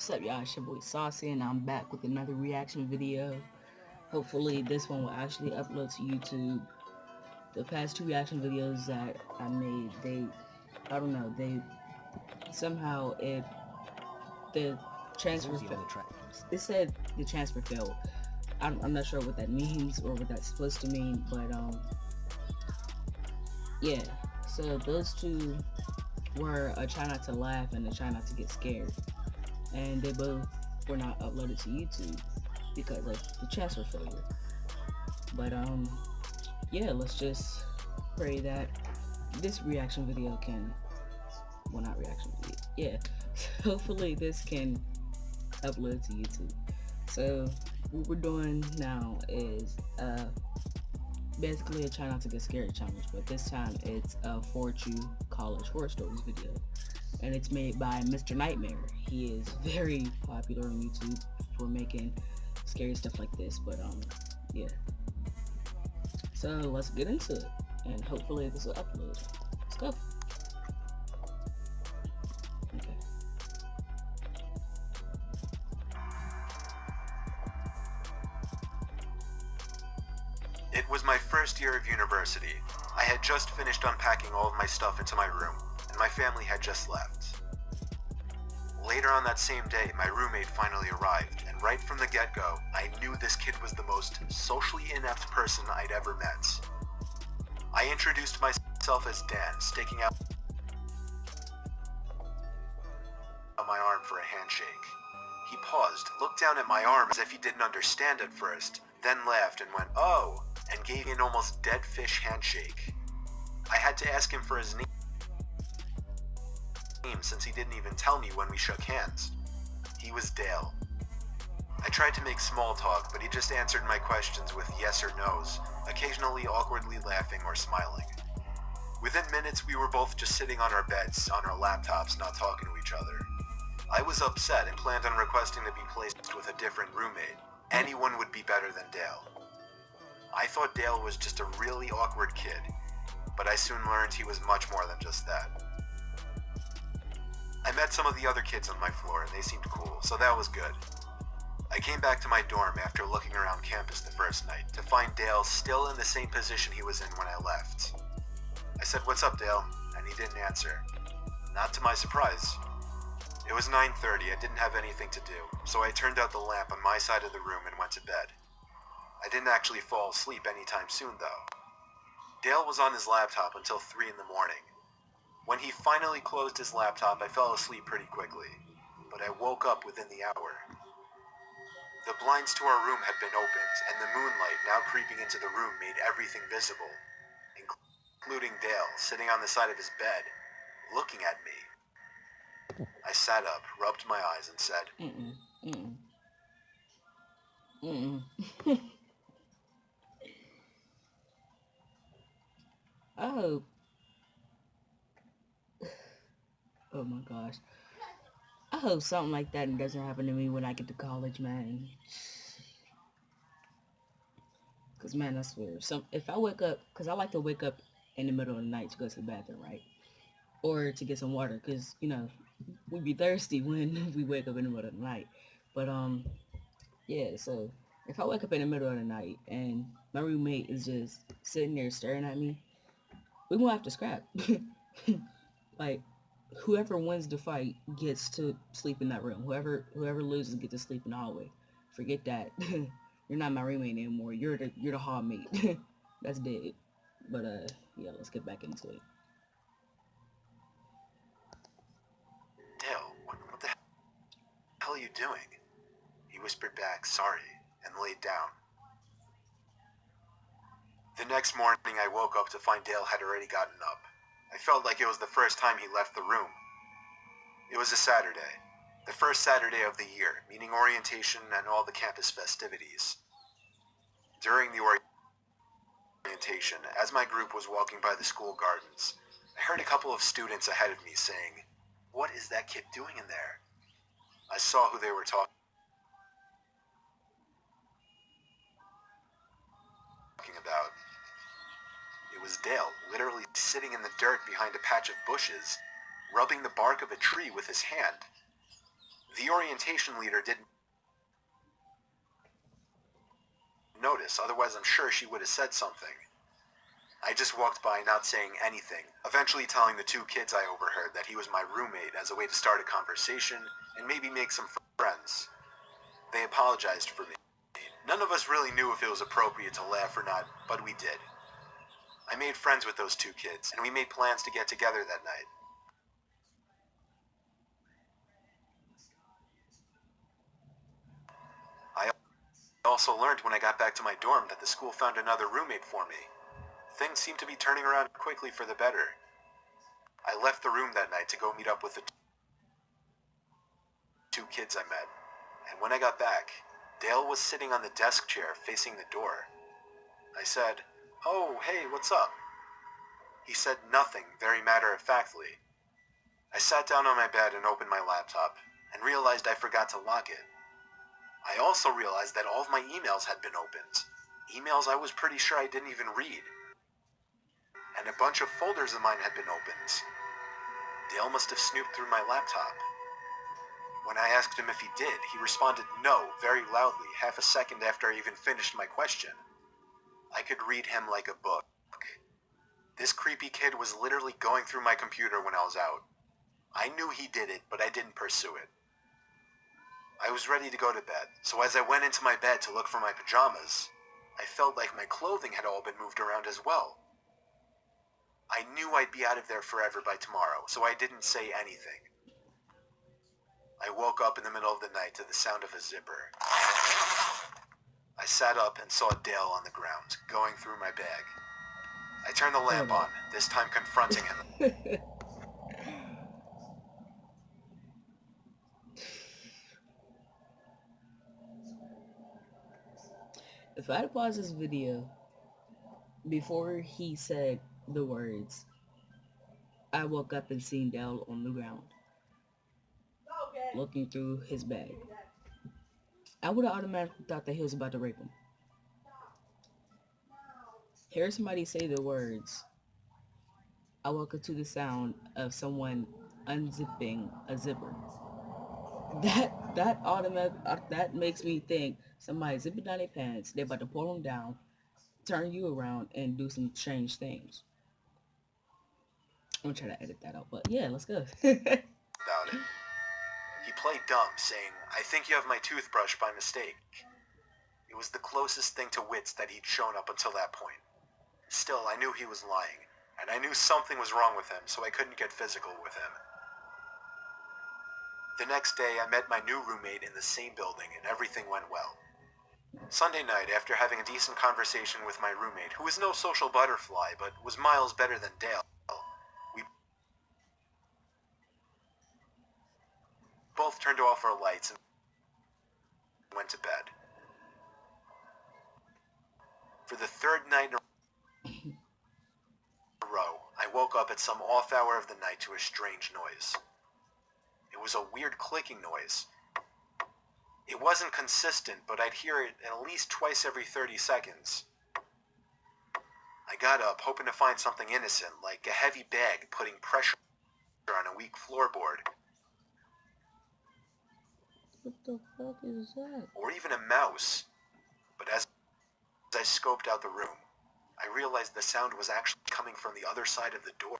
What's up, y'all? It's your boy Saucy, and I'm back with another reaction video. Hopefully, this one will actually upload to YouTube. The past two reaction videos that I made, I don't know, somehow, the transfer, it said the transfer failed. I'm not sure what that means or what that's supposed to mean, but, yeah. So, those two were a Try Not to Laugh and a Try Not to Get Scared. And they both were not uploaded to YouTube because of the transfer failure. But yeah, let's just pray that this reaction video can, well, not reaction video, yeah, hopefully this can upload to YouTube. So what we're doing now is basically a Try Not to Get Scared challenge, but this time it's a 4Chu College Horror Stories video, and it's made by Mr. Nightmare. He is very popular on YouTube for making scary stuff like this, but yeah. So let's get into it, and hopefully this will upload. Let's go. Okay. It was my first year of university. I had just finished unpacking all of my stuff into my room, and my family had just left. Later on that same day, my roommate finally arrived, and right from the get-go, I knew this kid was the most socially inept person I'd ever met. I introduced myself as Dan, sticking out my arm for a handshake. He paused, looked down at my arm as if he didn't understand at first, then laughed and went, "Oh," and gave me an almost dead fish handshake. I had to ask him for his name since he didn't even tell me when we shook hands. He was Dale. I tried to make small talk, but he just answered my questions with yes or no's, occasionally awkwardly laughing or smiling. Within minutes, we were both just sitting on our beds, on our laptops, not talking to each other. I was upset and planned on requesting to be placed with a different roommate. Anyone would be better than Dale. I thought Dale was just a really awkward kid, but I soon learned he was much more than just that. I met some of the other kids on my floor and they seemed cool, so that was good. I came back to my dorm after looking around campus the first night to find Dale still in the same position he was in when I left. I said, "What's up, Dale?" and he didn't answer. Not to my surprise. It was 9:30, I didn't have anything to do, so I turned out the lamp on my side of the room and went to bed. I didn't actually fall asleep anytime soon though. Dale was on his laptop until 3 in the morning. When he finally closed his laptop, I fell asleep pretty quickly, but I woke up within the hour. The blinds to our room had been opened, and the moonlight now creeping into the room made everything visible, including Dale sitting on the side of his bed, looking at me. I sat up, rubbed my eyes, and said, Oh. Oh my gosh. I hope something like that doesn't happen to me when I get to college, man. Cause man, I swear, if I wake up, cause I like to wake up in the middle of the night to go to the bathroom, right? Or to get some water, cause you know, we be thirsty when we wake up in the middle of the night. But yeah, so if I wake up in the middle of the night and my roommate is just sitting there staring at me, we gonna have to scrap. Like, whoever wins the fight gets to sleep in that room. Whoever loses gets to sleep in the hallway. Forget that. You're not my roommate anymore. You're the hall mate. That's dead. But yeah, let's get back into it. "Dale, what the hell are you doing?" He whispered back, "Sorry," and laid down. The next morning I woke up to find Dale had already gotten up. I felt like it was the first time he left the room. It was a Saturday, the first Saturday of the year, meaning orientation and all the campus festivities. During the orientation, as my group was walking by the school gardens, I heard a couple of students ahead of me saying, "What is that kid doing in there?" I saw who they were talking about. It was Dale, literally sitting in the dirt behind a patch of bushes, rubbing the bark of a tree with his hand. The orientation leader didn't notice, otherwise I'm sure she would have said something. I just walked by not saying anything, eventually telling the two kids I overheard that he was my roommate as a way to start a conversation and maybe make some friends. They apologized for me. None of us really knew if it was appropriate to laugh or not, but we did. I made friends with those two kids, and we made plans to get together that night. I also learned when I got back to my dorm that the school found another roommate for me. Things seemed to be turning around quickly for the better. I left the room that night to go meet up with the two kids I met, and when I got back, Dale was sitting on the desk chair facing the door. I said, "Oh, hey, what's up?" He said nothing, very matter-of-factly. I sat down on my bed and opened my laptop, and realized I forgot to lock it. I also realized that all of my emails had been opened. Emails I was pretty sure I didn't even read. And a bunch of folders of mine had been opened. Dale must have snooped through my laptop. When I asked him if he did, he responded no, very loudly, half a second after I even finished my question. I could read him like a book. This creepy kid was literally going through my computer when I was out. I knew he did it, but I didn't pursue it. I was ready to go to bed, so as I went into my bed to look for my pajamas, I felt like my clothing had all been moved around as well. I knew I'd be out of there forever by tomorrow, so I didn't say anything. I woke up in the middle of the night to the sound of a zipper. I sat up and saw Dale on the ground, going through my bag. I turned the lamp on, this time confronting him. If I had paused this video before he said the words, "I woke up and seen Dale on the ground, looking through his bag," I would have automatically thought that he was about to rape him. Hear somebody say the words, "I woke up to the sound of someone unzipping a zipper." That makes me think somebody zipping down their pants, they're about to pull them down, turn you around, and do some strange things. I'm gonna try to edit that out, but yeah, let's go. About it. He played dumb, saying, "I think you have my toothbrush by mistake." It was the closest thing to wits that he'd shown up until that point. Still, I knew he was lying, and I knew something was wrong with him, so I couldn't get physical with him. The next day, I met my new roommate in the same building, and everything went well. Sunday night, after having a decent conversation with my roommate, who was no social butterfly, but was miles better than Dale, we both turned off our lights and went to bed. For the third night in a row, I woke up at some off hour of the night to a strange noise. It was a weird clicking noise. It wasn't consistent, but I'd hear it at least twice every 30 seconds. I got up, hoping to find something innocent, like a heavy bag putting pressure on a weak floorboard. What the fuck is that? Or even a mouse. But as I scoped out the room, I realized the sound was actually coming from the other side of the door.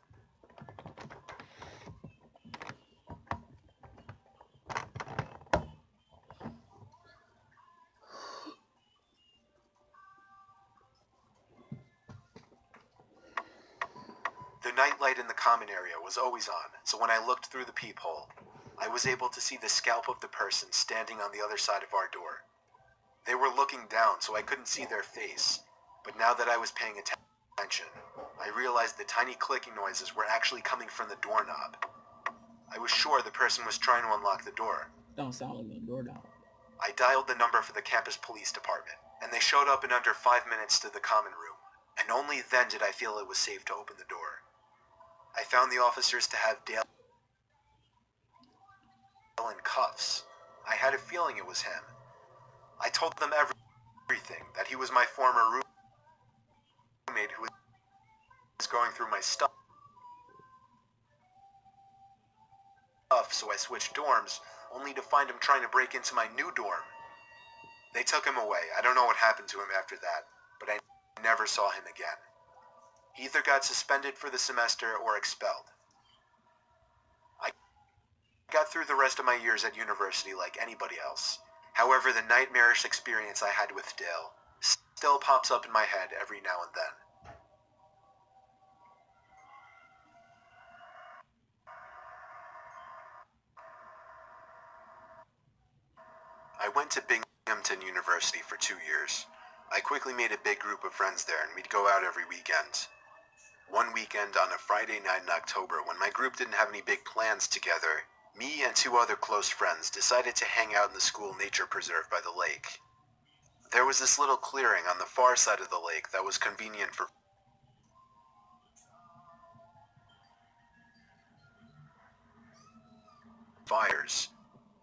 The nightlight in the common area was always on, so when I looked through the peephole, I was able to see the scalp of the person standing on the other side of our door. They were looking down, so I couldn't see their face, but now that I was paying attention, I realized the tiny clicking noises were actually coming from the doorknob. I was sure the person was trying to unlock the door. Don't sound like a doorknob. I dialed the number for the campus police department, and they showed up in under 5 minutes to the common room, and only then did I feel it was safe to open the door. I found the officers to have Dale in cuffs. I had a feeling it was him. I told them everything, that he was my former roommate who was going through my stuff, so I switched dorms, only to find him trying to break into my new dorm. They took him away. I don't know what happened to him after that, but I never saw him again. He either got suspended for the semester or expelled. I got through the rest of my years at university like anybody else. However, the nightmarish experience I had with Dale still pops up in my head every now and then. I went to Binghamton University for 2 years. I quickly made a big group of friends there, and we'd go out every weekend. One weekend on a Friday night in October, when my group didn't have any big plans together, me and 2 other close friends decided to hang out in the school nature preserve by the lake. There was this little clearing on the far side of the lake that was convenient for fires.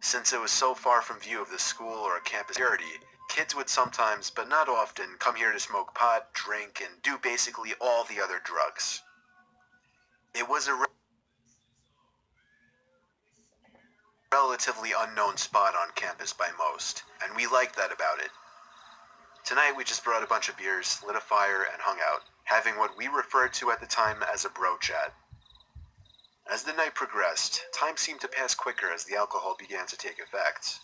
Since it was so far from view of the school or campus security, kids would sometimes, but not often, come here to smoke pot, drink, and do basically all the other drugs. It was a relatively unknown spot on campus by most, and we liked that about it. Tonight we just brought a bunch of beers, lit a fire, and hung out, having what we referred to at the time as a bro chat. As the night progressed, time seemed to pass quicker as the alcohol began to take effect.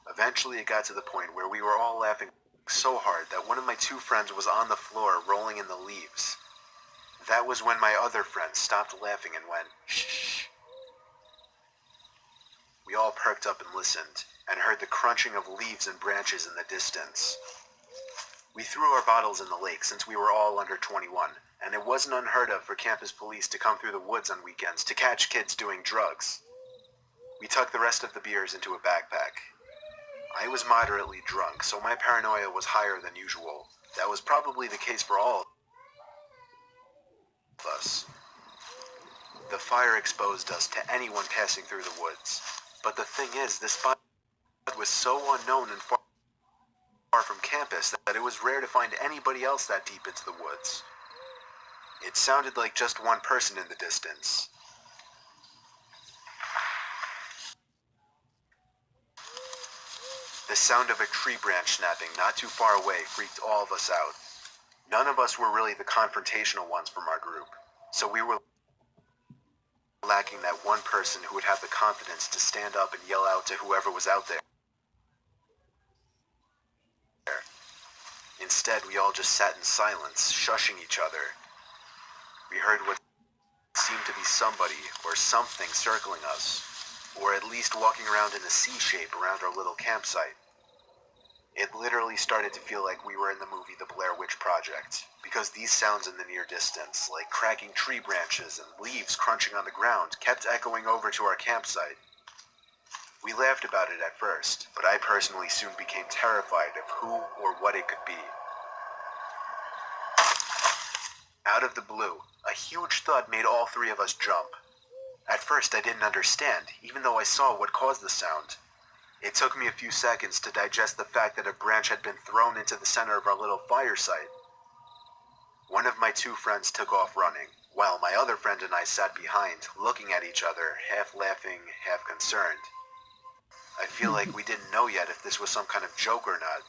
Eventually it got to the point where we were all laughing so hard that one of my 2 friends was on the floor rolling in the leaves. That was when my other friend stopped laughing and went, "Shh." We all perked up and listened, and heard the crunching of leaves and branches in the distance. We threw our bottles in the lake since we were all under 21, and it wasn't unheard of for campus police to come through the woods on weekends to catch kids doing drugs. We tucked the rest of the beers into a backpack. I was moderately drunk, so my paranoia was higher than usual. That was probably the case for all of us. The fire exposed us to anyone passing through the woods. But the thing is, this spot was so unknown and far from campus that it was rare to find anybody else that deep into the woods. It sounded like just one person in the distance. The sound of a tree branch snapping not too far away freaked all of us out. None of us were really the confrontational ones from our group, so we were lacking that one person who would have the confidence to stand up and yell out to whoever was out there. Instead, we all just sat in silence, shushing each other. We heard what seemed to be somebody or something circling us, or at least walking around in a C shape around our little campsite. It literally started to feel like we were in the movie The Blair Witch Project, because these sounds in the near distance, like cracking tree branches and leaves crunching on the ground, kept echoing over to our campsite. We laughed about it at first, but I personally soon became terrified of who or what it could be. Out of the blue, a huge thud made all 3 of us jump. At first I didn't understand, even though I saw what caused the sound. It took me a few seconds to digest the fact that a branch had been thrown into the center of our little fire site. One of my 2 friends took off running, while my other friend and I sat behind, looking at each other, half laughing, half concerned. I feel like we didn't know yet if this was some kind of joke or not.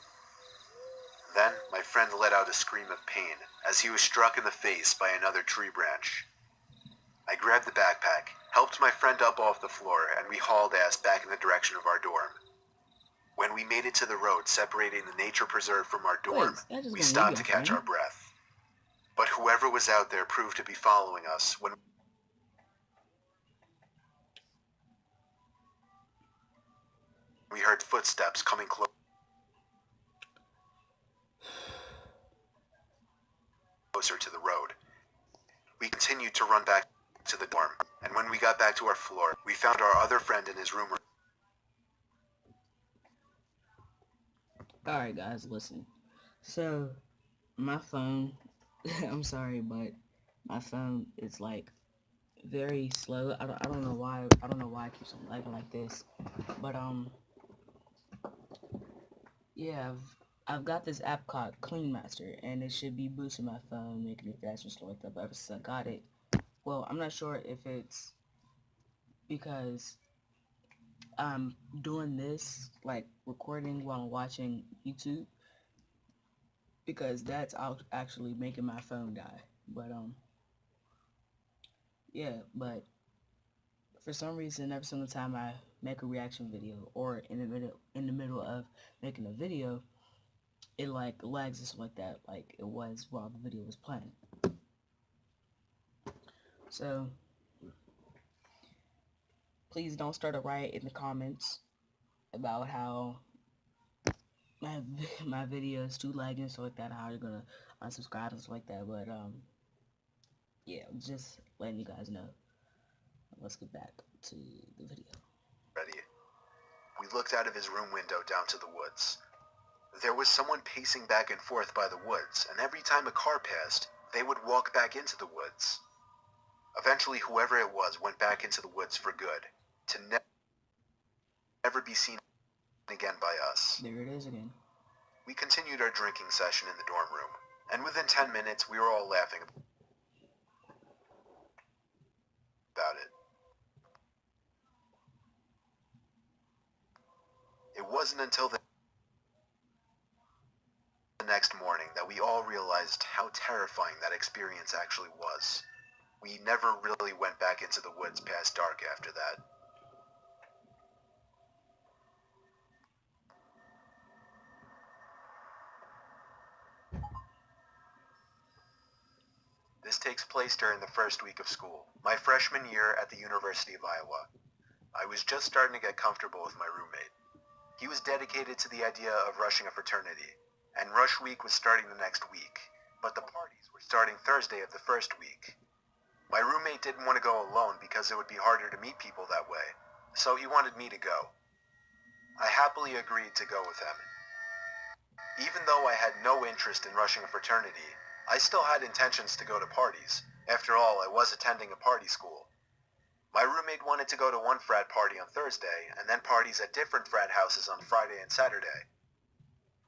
Then, my friend let out a scream of pain, as he was struck in the face by another tree branch. I grabbed the backpack, helped my friend up off the floor, and we hauled ass back in the direction of our dorm. When we made it to the road separating the nature preserve from our dorm, we stopped to catch our breath. But whoever was out there proved to be following us when we heard footsteps coming closer to the road. We continued to run back to the dorm, and when we got back to our floor, we found our other friend in his room. Alright guys, listen. So, my phone, I'm sorry, but my phone is like very slow. I don't know why it keeps on lagging like this. But yeah, I've got this app called Clean Master, and it should be boosting my phone, making it faster and stuff like that. But ever since I got it, well, I'm not sure if it's because I'm doing this, like recording while I'm watching YouTube, because that's actually making my phone die. But yeah, but for some reason, every single time I make a reaction video or in the middle of making a video, it like lags just like that, like it was while the video was playing. So please don't start a riot in the comments about how my my video is too laggy and stuff like that, how you're gonna unsubscribe and stuff like that. But yeah, just letting you guys know. Let's get back to the video. Ready. We looked out of his room window down to the woods. There was someone pacing back and forth by the woods, and every time a car passed, they would walk back into the woods. Eventually, whoever it was went back into the woods for good, to never be seen again by us. There it is again. We continued our drinking session in the dorm room, and within 10 minutes, we were all laughing about it. It wasn't until the next morning that we all realized how terrifying that experience actually was. We never really went back into the woods past dark after that. This takes place during the first week of school, my freshman year at the University of Iowa. I was just starting to get comfortable with my roommate. He was dedicated to the idea of rushing a fraternity, and rush week was starting the next week, but the parties were starting Thursday of the first week. My roommate didn't want to go alone because it would be harder to meet people that way, so he wanted me to go. I happily agreed to go with him. Even though I had no interest in rushing a fraternity, I still had intentions to go to parties. After all, I was attending a party school. My roommate wanted to go to one frat party on Thursday, and then parties at different frat houses on Friday and Saturday.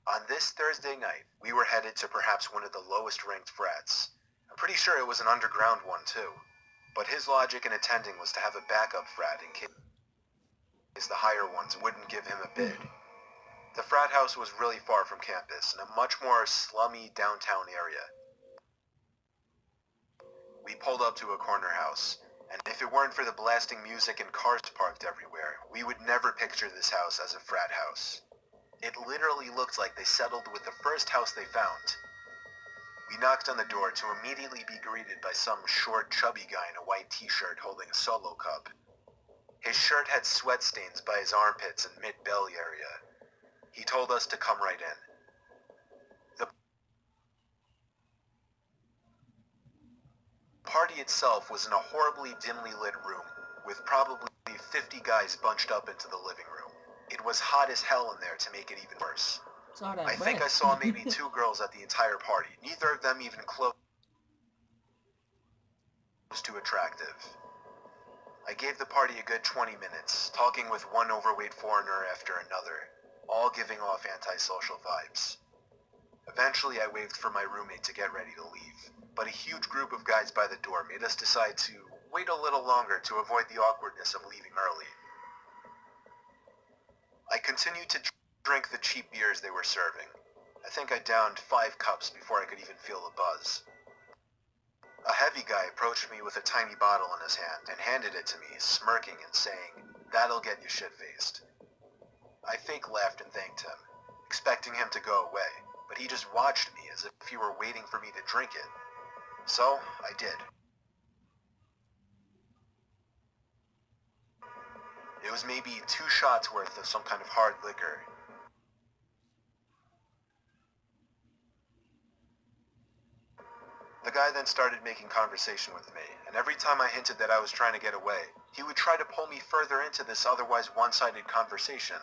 On this Thursday night, we were headed to perhaps one of the lowest ranked frats. I'm pretty sure it was an underground one too. But his logic in attending was to have a backup frat in case the higher ones wouldn't give him a bid. The frat house was really far from campus, in a much more slummy downtown area. We pulled up to a corner house, and if it weren't for the blasting music and cars parked everywhere, we would never picture this house as a frat house. It literally looked like they settled with the first house they found. We knocked on the door to immediately be greeted by some short, chubby guy in a white t-shirt holding a Solo cup. His shirt had sweat stains by his armpits and mid-belly area. He told us to come right in. The party itself was in a horribly dimly lit room, with probably 50 guys bunched up into the living room. It was hot as hell in there to make it even worse. I think I saw maybe 2 girls at the entire party, neither of them even close to attractive. I gave the party a good 20 minutes, talking with one overweight foreigner after another, all giving off antisocial vibes. Eventually I waved for my roommate to get ready to leave, but a huge group of guys by the door made us decide to wait a little longer to avoid the awkwardness of leaving early. I continued to drink the cheap beers they were serving. I think I downed 5 cups before I could even feel the buzz. A heavy guy approached me with a tiny bottle in his hand and handed it to me, smirking and saying, "That'll get you shit-faced." I fake laughed and thanked him, expecting him to go away, but he just watched me as if he were waiting for me to drink it. So, I did. It was maybe 2 shots worth of some kind of hard liquor. The guy then started making conversation with me, and every time I hinted that I was trying to get away, he would try to pull me further into this otherwise one-sided conversation.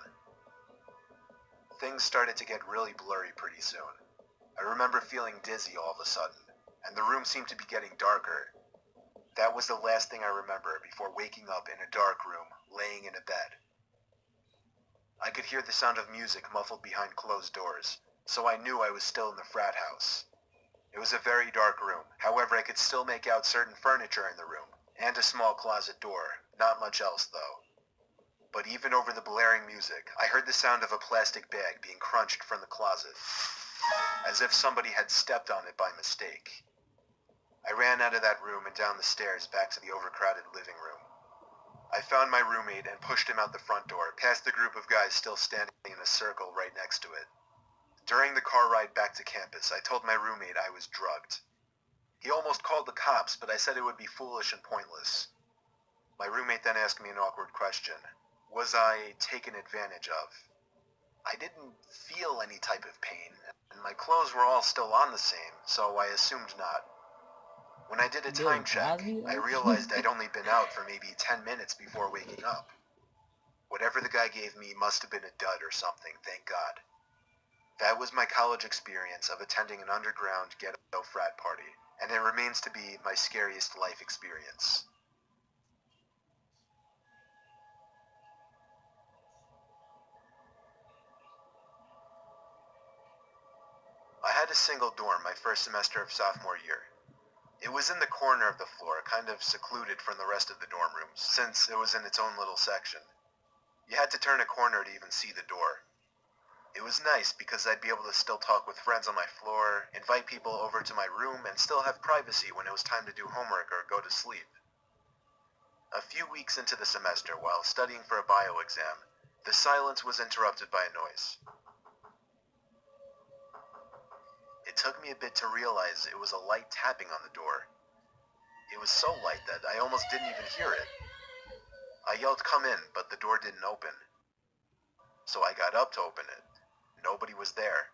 Things started to get really blurry pretty soon. I remember feeling dizzy all of a sudden, and the room seemed to be getting darker. That was the last thing I remember before waking up in a dark room, laying in a bed. I could hear the sound of music muffled behind closed doors, so I knew I was still in the frat house. It was a very dark room, however I could still make out certain furniture in the room, and a small closet door, not much else though. But even over the blaring music, I heard the sound of a plastic bag being crunched from the closet, as if somebody had stepped on it by mistake. I ran out of that room and down the stairs back to the overcrowded living room. I found my roommate and pushed him out the front door, past the group of guys still standing in a circle right next to it. During the car ride back to campus, I told my roommate I was drugged. He almost called the cops, but I said it would be foolish and pointless. My roommate then asked me an awkward question. Was I taken advantage of? I didn't feel any type of pain, and my clothes were all still on the same, so I assumed not. When I did a time check, I realized I'd only been out for maybe 10 minutes before waking up. Whatever the guy gave me must have been a dud or something, thank God. That was my college experience of attending an underground ghetto frat party, and it remains to be my scariest life experience. I had a single dorm my first semester of sophomore year. It was in the corner of the floor, kind of secluded from the rest of the dorm rooms, since it was in its own little section. You had to turn a corner to even see the door. It was nice because I'd be able to still talk with friends on my floor, invite people over to my room, and still have privacy when it was time to do homework or go to sleep. A few weeks into the semester, while studying for a bio exam, the silence was interrupted by a noise. It took me a bit to realize it was a light tapping on the door. It was so light that I almost didn't even hear it. I yelled, "Come in," but the door didn't open. So I got up to open it. Nobody was there.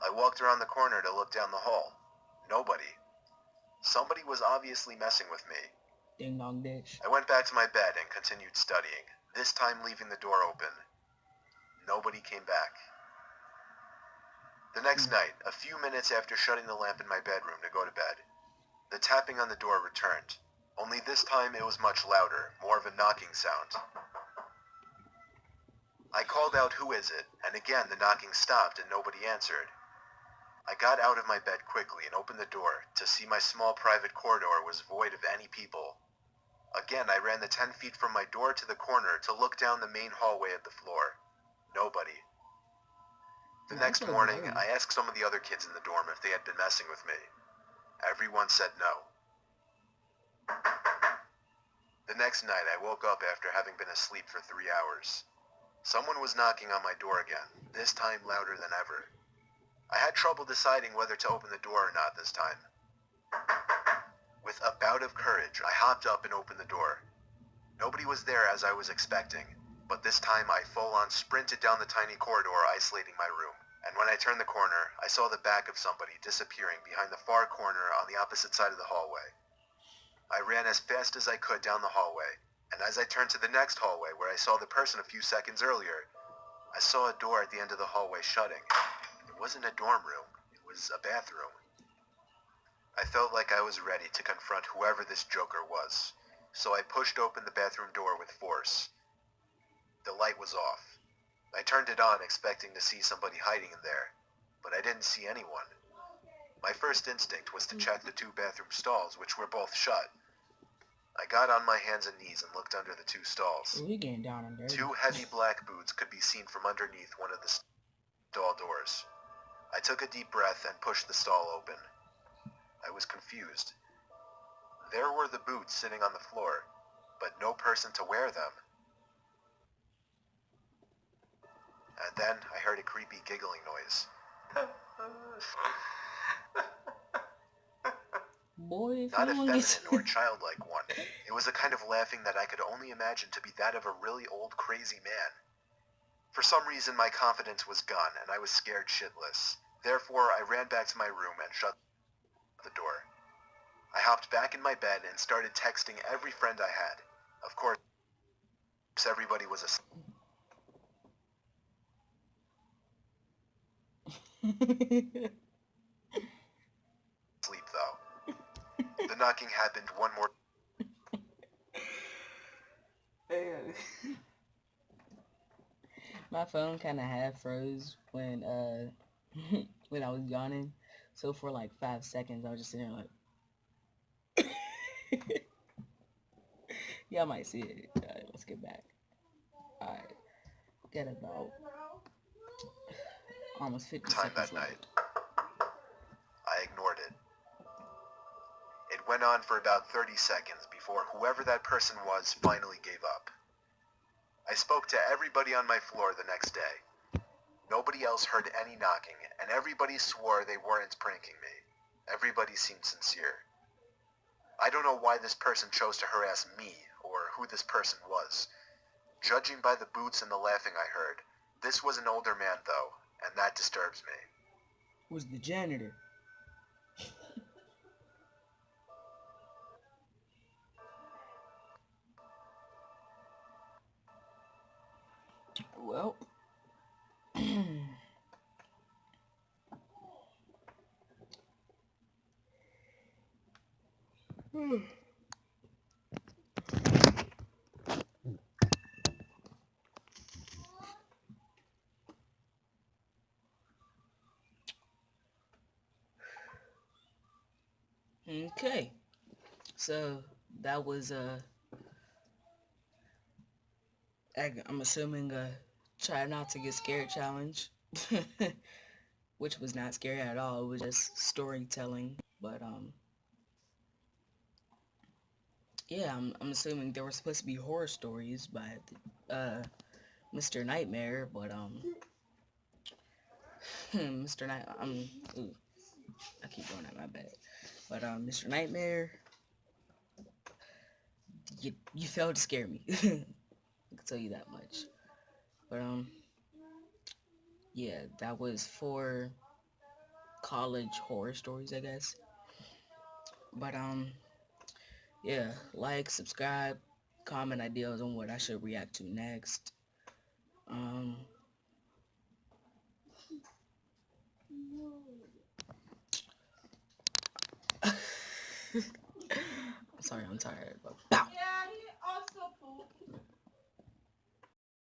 I walked around the corner to look down the hall. Nobody. Somebody was obviously messing with me. Ding dong ditch. I went back to my bed and continued studying, this time leaving the door open. Nobody came back. The next night, a few minutes after shutting the lamp in my bedroom to go to bed, the tapping on the door returned. Only this time it was much louder, more of a knocking sound. I called out, "Who is it?" and again the knocking stopped and nobody answered. I got out of my bed quickly and opened the door to see my small private corridor was void of any people. Again, I ran the 10 feet from my door to the corner to look down the main hallway at the floor. Nobody. The next morning, I asked some of the other kids in the dorm if they had been messing with me. Everyone said no. The next night, I woke up after having been asleep for 3 hours. Someone was knocking on my door again, this time louder than ever. I had trouble deciding whether to open the door or not this time. With a bout of courage, I hopped up and opened the door. Nobody was there as I was expecting, but this time I full-on sprinted down the tiny corridor isolating my room, and when I turned the corner, I saw the back of somebody disappearing behind the far corner on the opposite side of the hallway. I ran as fast as I could down the hallway, and as I turned to the next hallway where I saw the person a few seconds earlier, I saw a door at the end of the hallway shutting. It wasn't a dorm room, it was a bathroom. I felt like I was ready to confront whoever this joker was, so I pushed open the bathroom door with force. The light was off. I turned it on expecting to see somebody hiding in there, but I didn't see anyone. My first instinct was to check the 2 bathroom stalls, which were both shut. I got on my hands and knees and looked under the 2 stalls. We getting down and dirty. 2 heavy black boots could be seen from underneath one of the stall doors. I took a deep breath and pushed the stall open. I was confused. There were the boots sitting on the floor, but no person to wear them. And then I heard a creepy giggling noise. Boy, if Not a you feminine want or childlike one. It was a kind of laughing that I could only imagine to be that of a really old crazy man. For some reason my confidence was gone and I was scared shitless. Therefore I ran back to my room and shut the door. I hopped back in my bed and started texting every friend I had. Of course, everybody was asleep though. The knocking happened one more. My phone kind of half froze when when I was yawning. So for like 5 seconds, I was just sitting there like, y'all might see it. Let's get back. I get about almost 50 Time seconds that left. night. I ignored it. It went on for about 30 seconds before whoever that person was finally gave up. I spoke to everybody on my floor the next day. Nobody else heard any knocking, and everybody swore they weren't pranking me. Everybody seemed sincere. I don't know why this person chose to harass me, or who this person was. Judging by the boots and the laughing I heard, this was an older man though, and that disturbs me. Was the janitor. Well, okay. So that was I'm assuming a try not to get scared challenge, which was not scary at all. It was just storytelling. But yeah, I'm assuming there were supposed to be horror stories by Mr. Nightmare, but Mr. Night ooh, I keep going at my bed. But Mr. Nightmare, you failed to scare me. I can tell you that much. But yeah, that was 4 college horror stories, I guess. But yeah, like, subscribe, comment ideas on what I should react to next. I'm sorry, I'm tired, but pow! Yeah, he also pooped.